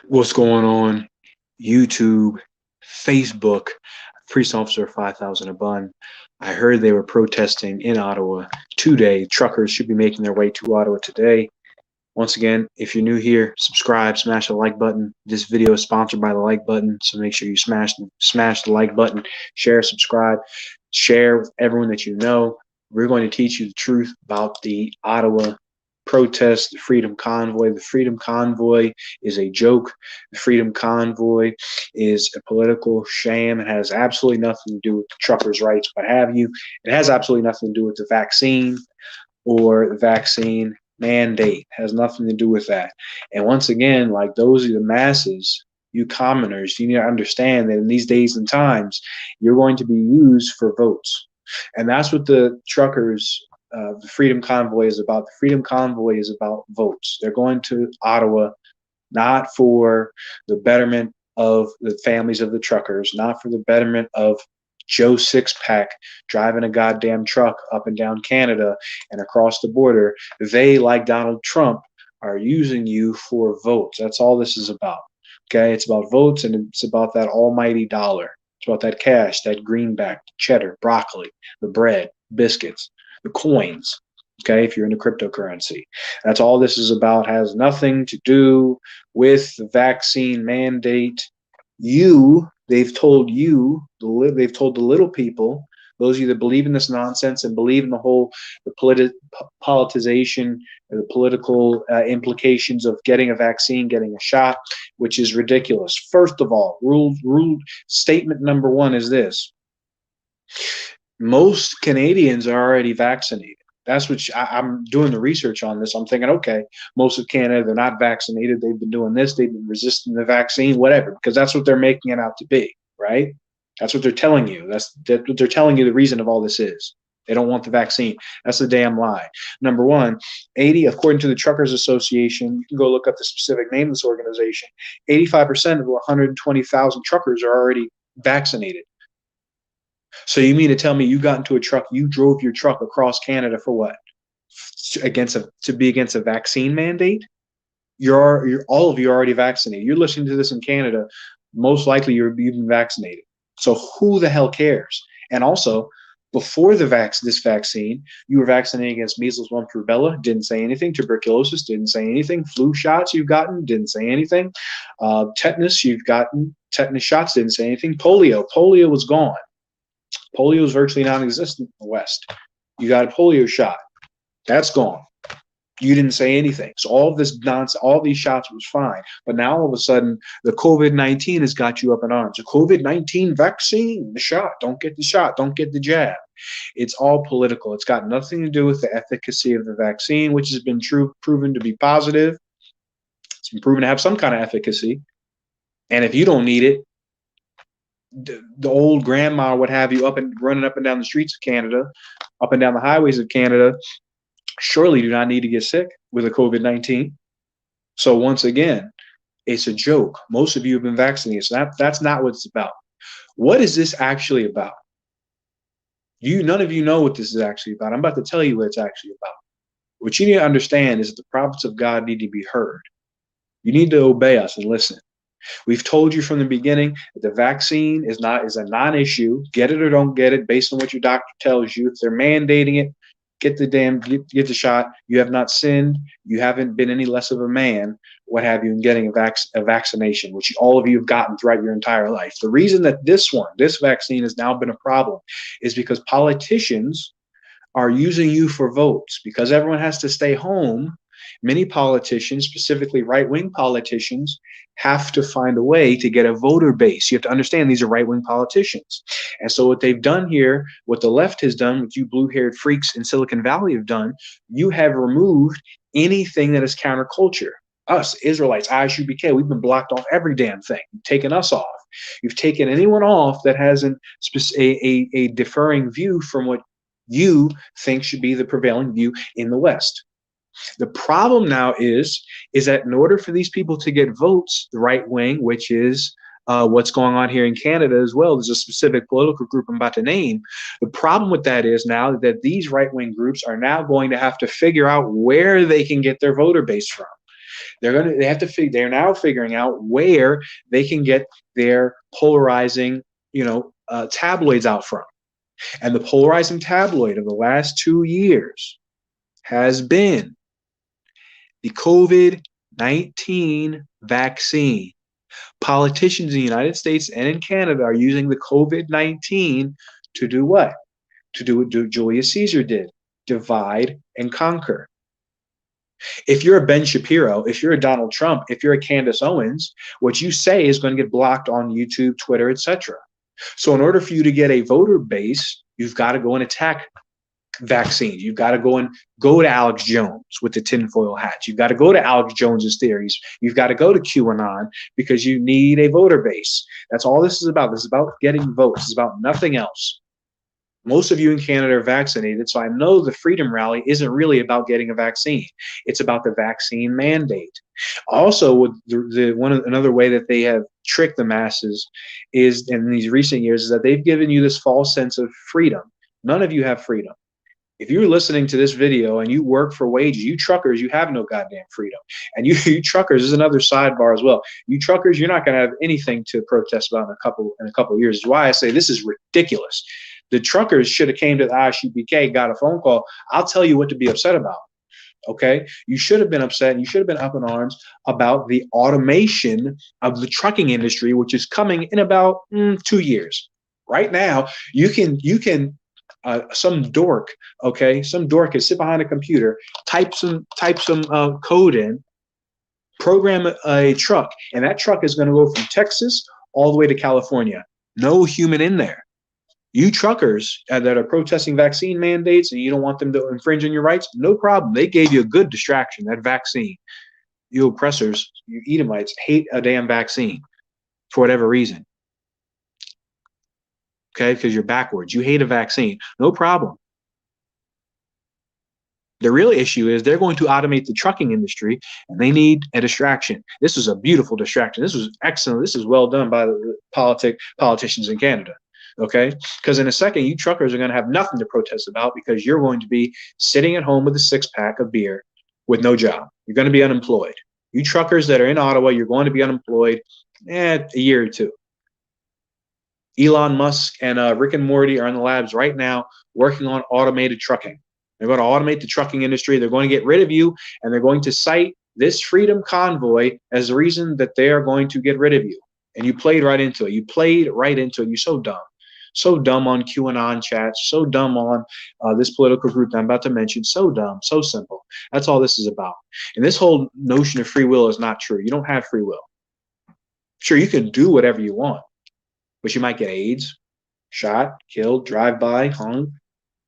What's going on? YouTube, Facebook, police officer 5,000 a bun. I heard they were protesting in Ottawa today. Truckers should be making their way to Ottawa today. Once again, if you're new here, subscribe, smash the like button. This video is sponsored by the like button, so make sure you smash the like button, share, subscribe, share with everyone that you know. We're going to teach you the truth about the Ottawa protest, the Freedom Convoy. The Freedom Convoy is a joke. The Freedom Convoy is a political sham. It has absolutely nothing to do with the truckers' rights, what have you. It has absolutely nothing to do with the vaccine or the vaccine mandate. It has nothing to do with that. And once again, like, those are the masses, you commoners. You need to understand that in these days and times, you're going to be used for votes. And that's what the truckers, the Freedom Convoy is about. The Freedom Convoy is about votes. They're going to Ottawa not for the betterment of the families of the truckers, not for the betterment of Joe Sixpack driving a goddamn truck up and down Canada and across the border. They, like Donald Trump, are using you for votes. That's all this is about. Okay, it's about votes, and it's about that almighty dollar. It's about that cash, that greenback, cheddar, broccoli, the bread, biscuits, the coins. Okay, if you're into cryptocurrency, that's all this is about. Has nothing to do with the vaccine mandate. They've told the little people, those of you that believe in this nonsense and believe in the whole politicization, the political implications of getting a vaccine, getting a shot, which is ridiculous. First of all, statement number one is this: most Canadians are already vaccinated. That's what I'm doing the research on this. I'm thinking, okay, most of Canada, they're not vaccinated. They've been doing this. They've been resisting the vaccine, whatever, because that's what they're making it out to be, right? That's what they're telling you. That's what they're telling you the reason of all this is. They don't want the vaccine. That's a damn lie. Number one, according to the Truckers Association, you can go look up the specific name of this organization, 85% of the 120,000 truckers are already vaccinated. So you mean to tell me you got into a truck, you drove your truck across Canada for what? To be against a vaccine mandate? You're all of you are already vaccinated. You're listening to this in Canada, most likely you've been vaccinated. So who the hell cares? And also, before this vaccine, you were vaccinated against measles, mumps, rubella, didn't say anything. Tuberculosis, didn't say anything. Flu shots you've gotten, didn't say anything. Tetanus, you've gotten tetanus shots, didn't say anything. Polio was gone. Polio is virtually non-existent in the West. You got a polio shot. That's gone. You didn't say anything. So all of this nonsense, all these shots was fine. But now all of a sudden, the COVID-19 has got you up in arms. The COVID-19 vaccine, the shot. Don't get the shot. Don't get the jab. It's all political. It's got nothing to do with the efficacy of the vaccine, which has been proven to be positive. It's been proven to have some kind of efficacy. And if you don't need it, the old grandma, what have you, running up and down the streets of Canada, up and down the highways of Canada, surely do not need to get sick with a COVID-19. So once again, it's a joke. Most of you have been vaccinated. So that's not what it's about. What is this actually about? None of you know what this is actually about. I'm about to tell you what it's actually about. What you need to understand is that the prophets of God need to be heard. You need to obey us and listen. We've told you from the beginning that the vaccine is a non-issue. Get it or don't get it based on what your doctor tells you. If they're mandating it, get the shot. You have not sinned. You haven't been any less of a man, what have you, in getting a vaccination, which all of you have gotten throughout your entire life. The reason that this vaccine has now been a problem is because politicians are using you for votes. Because everyone has to stay home, many politicians, specifically right-wing politicians, have to find a way to get a voter base. You have to understand these are right-wing politicians. And so what they've done here, what the left has done, what you blue-haired freaks in Silicon Valley have done, you have removed anything that is counterculture. Us, Israelites, ISUPK, we've been blocked off every damn thing. You've taken us off. You've taken anyone off that has a differing view from what you think should be the prevailing view in the West. The problem now is that in order for these people to get votes, the right wing, which is what's going on here in Canada as well, there's a specific political group I'm about to name. The problem with that is now that these right wing groups are now going to have to figure out where they can get their voter base from. They're now figuring out where they can get their polarizing, tabloids out from. And the polarizing tabloid of the last 2 years has been the COVID-19 vaccine. Politicians in the United States and in Canada are using the COVID-19 to do what? To do what Julius Caesar did: divide and conquer. If you're a Ben Shapiro, if you're a Donald Trump, if you're a Candace Owens, what you say is going to get blocked on YouTube, Twitter, etc. So in order for you to get a voter base, you've got to go and attack vaccines. You've got to go to Alex Jones with the tinfoil hats. You've got to go to Alex Jones's theories. You've got to go to QAnon because you need a voter base. That's all this is about. This is about getting votes. It's about nothing else. Most of you in Canada are vaccinated, so I know the Freedom Rally isn't really about getting a vaccine. It's about the vaccine mandate. Also, with another way that they have tricked the masses is in these recent years is that they've given you this false sense of freedom. None of you have freedom. If you're listening to this video and you work for wages, you truckers, you have no goddamn freedom. And you truckers, is another sidebar as well. You truckers, you're not going to have anything to protest about in a couple of years. Is why I say this is ridiculous. The truckers should have came to the ISUPK, got a phone call. I'll tell you what to be upset about. Okay, you should have been upset and you should have been up in arms about the automation of the trucking industry, which is coming in about 2 years. Right now, you can some dork can sit behind a computer, type some code in, program a truck, and that truck is going to go from Texas all the way to California. No human in there. You truckers that are protesting vaccine mandates and you don't want them to infringe on your rights, no problem. They gave you a good distraction, that vaccine. You oppressors, you Edomites, hate a damn vaccine for whatever reason. Okay, because you're backwards. You hate a vaccine. No problem. The real issue is they're going to automate the trucking industry and they need a distraction. This was a beautiful distraction. This was excellent. This is well done by the politicians in Canada. Okay, because in a second, you truckers are going to have nothing to protest about because you're going to be sitting at home with a 6-pack of beer with no job. You're going to be unemployed. You truckers that are in Ottawa, you're going to be unemployed a year or two. Elon Musk and Rick and Morty are in the labs right now working on automated trucking. They're going to automate the trucking industry. They're going to get rid of you, and they're going to cite this freedom convoy as the reason that they are going to get rid of you. And you played right into it. You played right into it. You're so dumb. So dumb on QAnon chats, so dumb on this political group that I'm about to mention, so dumb, so simple. That's all this is about. And this whole notion of free will is not true. You don't have free will. Sure, you can do whatever you want, but you might get AIDS, shot, killed, drive-by, hung,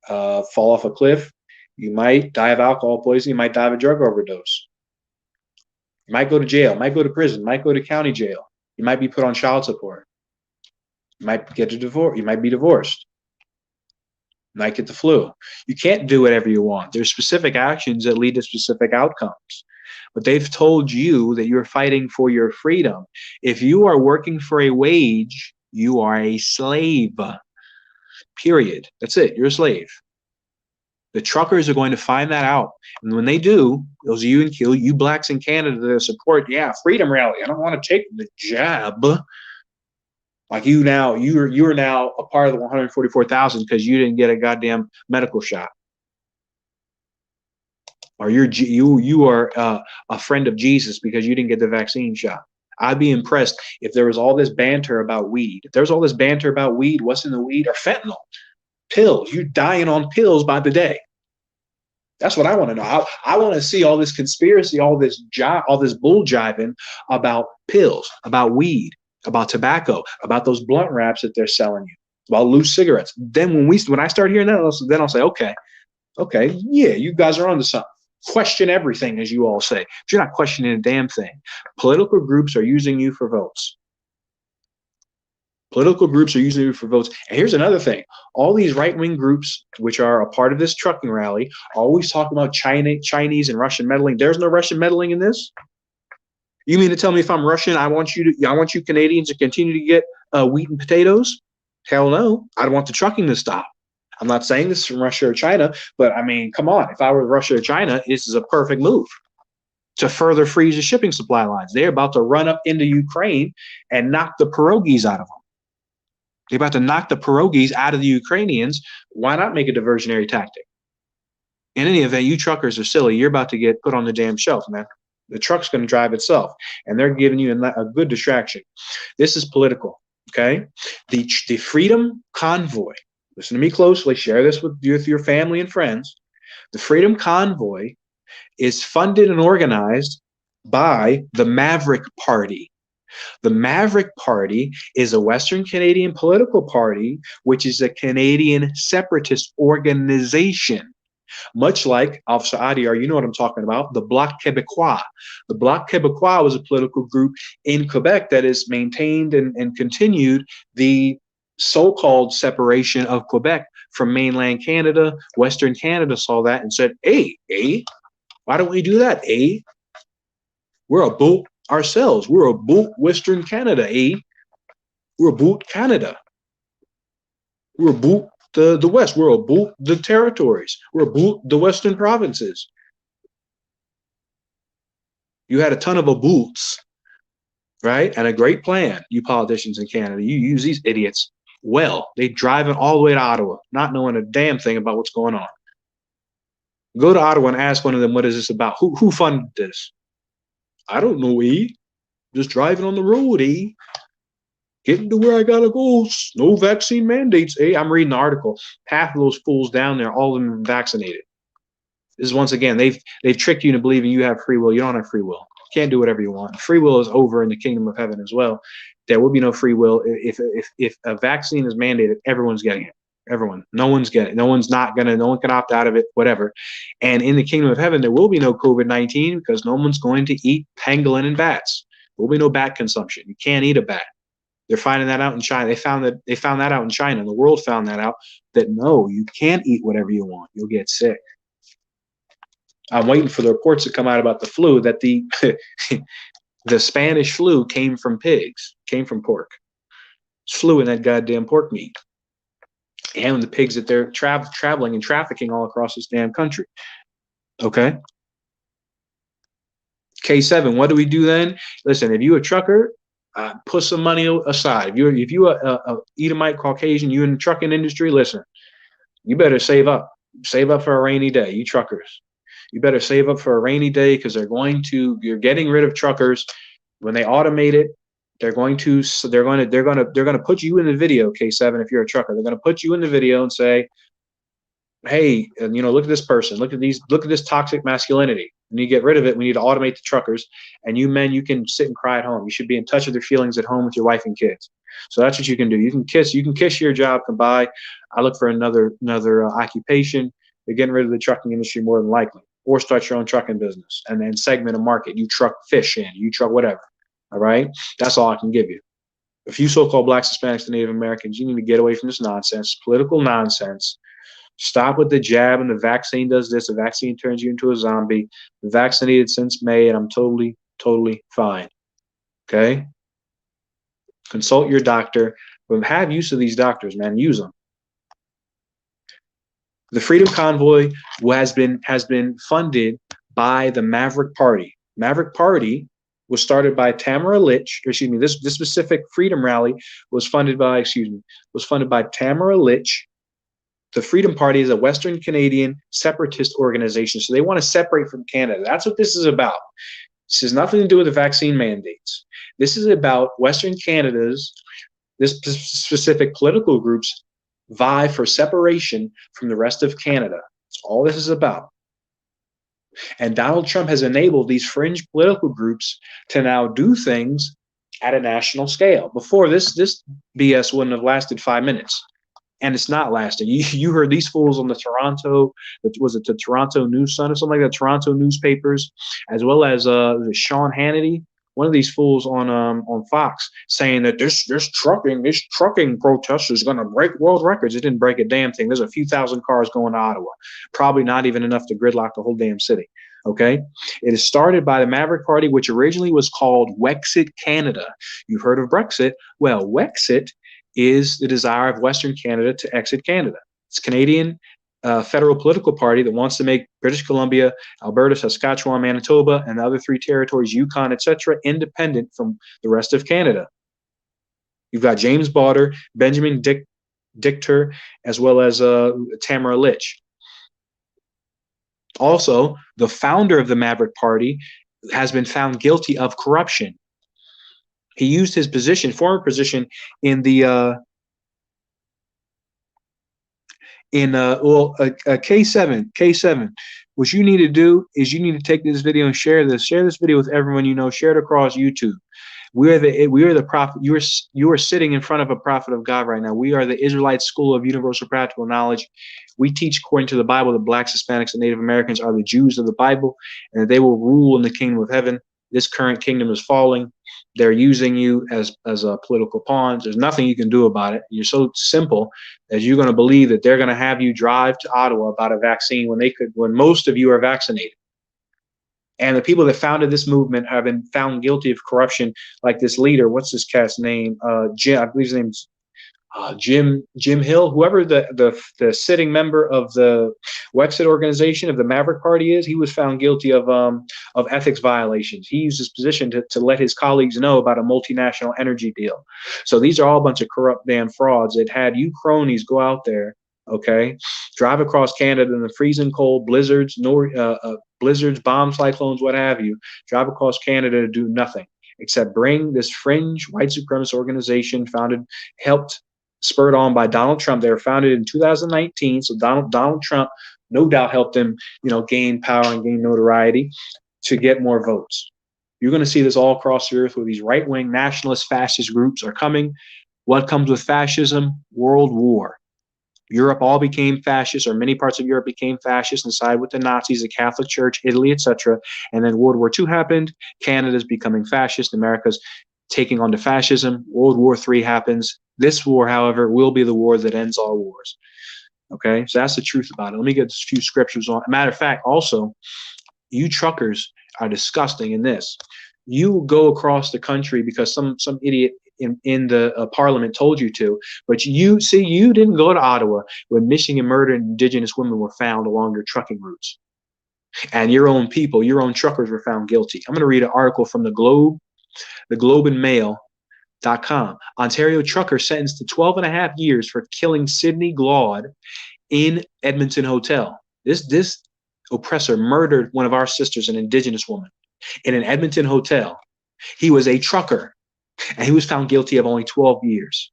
fall off a cliff. You might die of alcohol poisoning. You might die of a drug overdose. You might go to jail, might go to prison, might go to county jail. You might be put on child support. You might get a divorce. You might be divorced. You might get the flu. You can't do whatever you want. There's specific actions that lead to specific outcomes. But they've told you that you're fighting for your freedom. If you are working for a wage, you are a slave. Period. That's it. You're a slave. The truckers are going to find that out. And when they do, those of you blacks in Canada that support, freedom rally. I don't want to take the jab. Like you are now a part of the 144,000 because you didn't get a goddamn medical shot, or you are a friend of Jesus because you didn't get the vaccine shot. I'd be impressed if there was all this banter about weed. If there's all this banter about weed, what's in the weed, or fentanyl, pills. You dying on pills by the day. That's what I want to know. I want to see all this conspiracy, all this bull jiving about pills, about weed, about tobacco, about those blunt wraps that they're selling you, about loose cigarettes. Then when I start hearing that, then I'll say, okay, yeah, you guys are onto something. Question everything, as you all say. But you're not questioning a damn thing. Political groups are using you for votes. Political groups are using you for votes. And here's another thing. All these right-wing groups, which are a part of this trucking rally, are always talking about Chinese and Russian meddling. There's no Russian meddling in this. You mean to tell me if I'm Russian, I want you Canadians to continue to get wheat and potatoes? Hell no. I want the trucking to stop. I'm not saying this is from Russia or China, but I mean, come on. If I were Russia or China, this is a perfect move to further freeze the shipping supply lines. They're about to run up into Ukraine and knock the pierogies out of them. They're about to knock the pierogies out of the Ukrainians. Why not make a diversionary tactic? In any event, you truckers are silly. You're about to get put on the damn shelf, man. The truck's going to drive itself, and they're giving you a good distraction. This is political, okay? The Freedom Convoy, listen to me closely, share this with your family and friends. The Freedom Convoy is funded and organized by the Maverick Party. The Maverick Party is a Western Canadian political party, which is a Canadian separatist organization. Much like Officer Adiar, you know what I'm talking about, the Bloc Québécois. The Bloc Québécois was a political group in Quebec that has maintained and continued the so-called separation of Quebec from mainland Canada. Western Canada saw that and said, hey, why don't we do that, We're about ourselves. We're about Western Canada, We're about Canada. We're about the West. We're about the territories. We're about the Western provinces. You had a ton of aboots, right? And a great plan, you politicians in Canada. You use these idiots well. They driving all the way to Ottawa, not knowing a damn thing about what's going on. Go to Ottawa and ask one of them, what is this about? Who funded this? I don't know, Just driving on the road, Getting to where I gotta go. No vaccine mandates, I'm reading the article. Half of those fools down there, all of them vaccinated. This is once again, they've tricked you into believing you have free will. You don't have free will. You can't do whatever you want. Free will is over in the kingdom of heaven as well. There will be no free will. If a vaccine is mandated, everyone's getting it. Everyone. No one's getting it. No one can opt out of it, whatever. And in the kingdom of heaven, there will be no COVID-19 because no one's going to eat pangolin and bats. There will be no bat consumption. You can't eat a bat. They're finding that out in China. They found that out in China. The world found that out, that no, you can't eat whatever you want. You'll get sick. I'm waiting for the reports to come out about the flu, that the the Spanish flu came from pigs, came from pork. It's flu in that goddamn pork meat. And the pigs that they're traveling and trafficking all across this damn country. Okay. K7, what do we do then? Listen, if you a trucker, put some money aside. If you a Edomite Caucasian, you in the trucking industry, listen, you better save up. Save up for a rainy day, you truckers. You better save up for a rainy day because you're getting rid of truckers. When they automate it, they're going to put you in the video, K7, if you're a trucker. They're going to put you in the video and say, hey, look at this person, look at this toxic masculinity. We need to get rid of it. We need to automate the truckers. And you men, you can sit and cry at home. You should be in touch with your feelings at home with your wife and kids. So that's what you can do. You can kiss your job goodbye. I look for another occupation. You're getting rid of the trucking industry more than likely, or start your own trucking business and then segment a market. You truck fish in, you truck whatever. All right. That's all I can give you. A few so-called Blacks, Hispanics, and Native Americans, you need to get away from this nonsense, political nonsense. Stop with the jab and the vaccine does this. The vaccine turns you into a zombie. I'm vaccinated since May, and I'm totally, totally fine. Okay? Consult your doctor. But have use of these doctors, man. Use them. The Freedom Convoy has been funded by the Maverick Party. Maverick Party was started by Tamara Litch. Excuse me. This specific Freedom Rally was funded by Tamara Litch. The Freedom Party is a Western Canadian separatist organization. So they want to separate from Canada. That's what this is about. This has nothing to do with the vaccine mandates. This is about Western Canada's, this specific political groups vie for separation from the rest of Canada. That's all this is about. And Donald Trump has enabled these fringe political groups to now do things at a national scale. Before this BS wouldn't have lasted 5 minutes. And it's not lasting. You heard these fools on the Toronto News Sun or something like that, Toronto newspapers, as well as Sean Hannity, one of these fools on Fox, saying that this trucking protest is going to break world records. It didn't break a damn thing. There's a few thousand cars going to Ottawa, probably not even enough to gridlock the whole damn city. Okay, it is started by the Maverick Party, which originally was called Wexit Canada. You've heard of Brexit? Well, Wexit is the desire of Western Canada to exit Canada. It's Canadian federal political party that wants to make British Columbia, Alberta, Saskatchewan, Manitoba, and the other 3 territories, Yukon, etc., independent from the rest of Canada. You've got James Bauder, Benjamin Dichter, as well as Tamara Lich. Also, the founder of the Maverick Party has been found guilty of corruption. He used his position, former position, in the K7. What you need to do is you need to take this video and share this. Share this video with everyone you know. Share it across YouTube. We are the prophet. You are sitting in front of a prophet of God right now. We are the Israelite School of Universal Practical Knowledge. We teach according to the Bible that blacks, Hispanics, and Native Americans are the Jews of the Bible, and that they will rule in the kingdom of heaven. This current kingdom is falling. They're using you as a political pawns. There's nothing you can do about it. You're so simple that you're going to believe that they're going to have you drive to Ottawa about a vaccine when most of you are vaccinated. And the people that founded this movement have been found guilty of corruption, like this leader. What's this cat's name? Jim, I believe his name's Jim Hill. Whoever the sitting member of the Wexit organization of the Maverick Party is, he was found guilty of ethics violations. He used his position to let his colleagues know about a multinational energy deal. So these are all a bunch of corrupt damn frauds that had you cronies go out there, okay, drive across Canada in the freezing cold, blizzards, blizzards, bomb cyclones, what have you, drive across Canada to do nothing except bring this fringe white supremacist organization spurred on by Donald Trump. They were founded in 2019, so Donald Trump no doubt helped them, gain power and gain notoriety to get more votes. You're going to see this all across the earth where these right-wing nationalist fascist groups are coming. What comes with fascism? World war. Europe all became fascist, or many parts of Europe became fascist and sided with the Nazis, the Catholic Church, Italy, etc. And then World War II happened. Canada's becoming fascist. America's taking on to fascism. World War III happens. This war, however, will be the war that ends all wars. Okay, so that's the truth about it. Let me get a few scriptures on. Matter of fact, also, you truckers are disgusting in this. You go across the country because some idiot in the parliament told you to, but you didn't go to Ottawa when missing and murdered Indigenous women were found along your trucking routes. And your own people, your own truckers were found guilty. I'm going to read an article from the Globe and Mail.com. Ontario trucker sentenced to 12.5 years for killing Sydney Glaude in Edmonton hotel. This oppressor murdered one of our sisters, an Indigenous woman, in an Edmonton hotel. He was a trucker, and he was found guilty of only 12 years.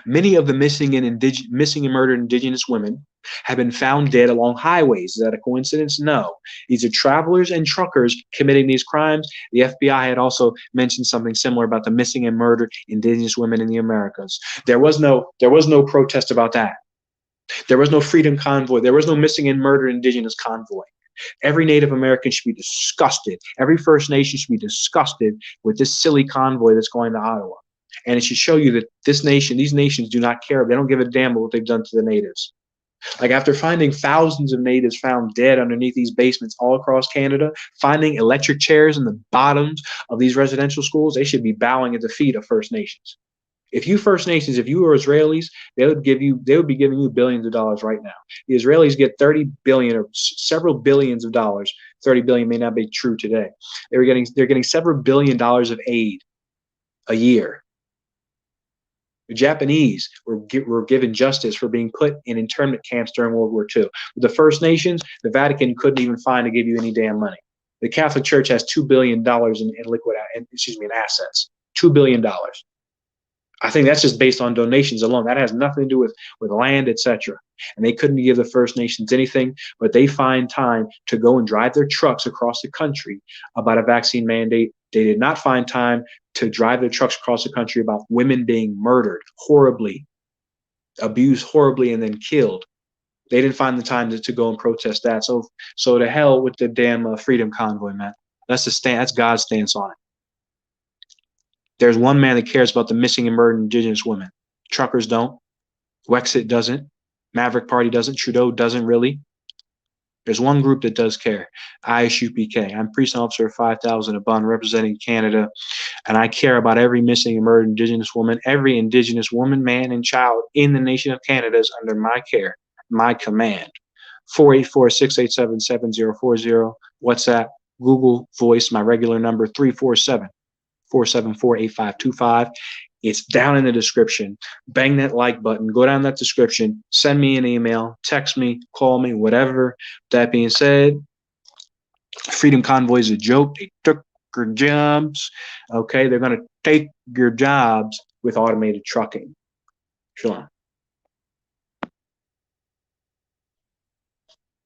Many of the missing and murdered Indigenous women have been found dead along highways. Is that a coincidence? No. These are travelers and truckers committing these crimes. The FBI had also mentioned something similar about the missing and murdered Indigenous women in the Americas. There was no protest about that. There was no freedom convoy. There was no missing and murdered Indigenous convoy. Every Native American should be disgusted. Every First Nation should be disgusted with this silly convoy that's going to Ottawa. And it should show you that these nations do not care. They don't give a damn about what they've done to the natives. Like, after finding thousands of natives found dead underneath these basements all across Canada, finding electric chairs in the bottoms of these residential schools, they should be bowing at the feet of First Nations. If you First Nations, if you were Israelis, they would be giving you billions of dollars right now. The Israelis get 30 billion or several billions of dollars. 30 billion may not be true today. They're getting several billion dollars of aid a year. The Japanese were given justice for being put in internment camps during World War II. With the First Nations, the Vatican couldn't even find to give you any damn money. The Catholic Church has $2 billion in assets. $2 billion. I think that's just based on donations alone. That has nothing to do with land, etc. And they couldn't give the First Nations anything, but they find time to go and drive their trucks across the country about a vaccine mandate. They did not find time to drive their trucks across the country about women being murdered horribly, abused horribly, and then killed. They didn't find the time to go and protest that. So to hell with the damn freedom convoy, man. That's God's stance on it. There's one man that cares about the missing and murdered Indigenous women. Truckers don't. Wexit doesn't. Maverick Party doesn't. Trudeau doesn't really. There's one group that does care. ISUPK. I'm Priest Officer of 5,000 above, representing Canada, and I care about every missing and murdered Indigenous woman. Every Indigenous woman, man, and child in the nation of Canada is under my care, my command. 484-687-7040. WhatsApp, Google Voice, my regular number, 347-474-8525. It's down in the description. Bang that like button. Go down that description. Send me an email. Text me. Call me. Whatever. That being said, Freedom Convoy is a joke. They took your jobs. Okay, they're going to take your jobs with automated trucking. Shalom.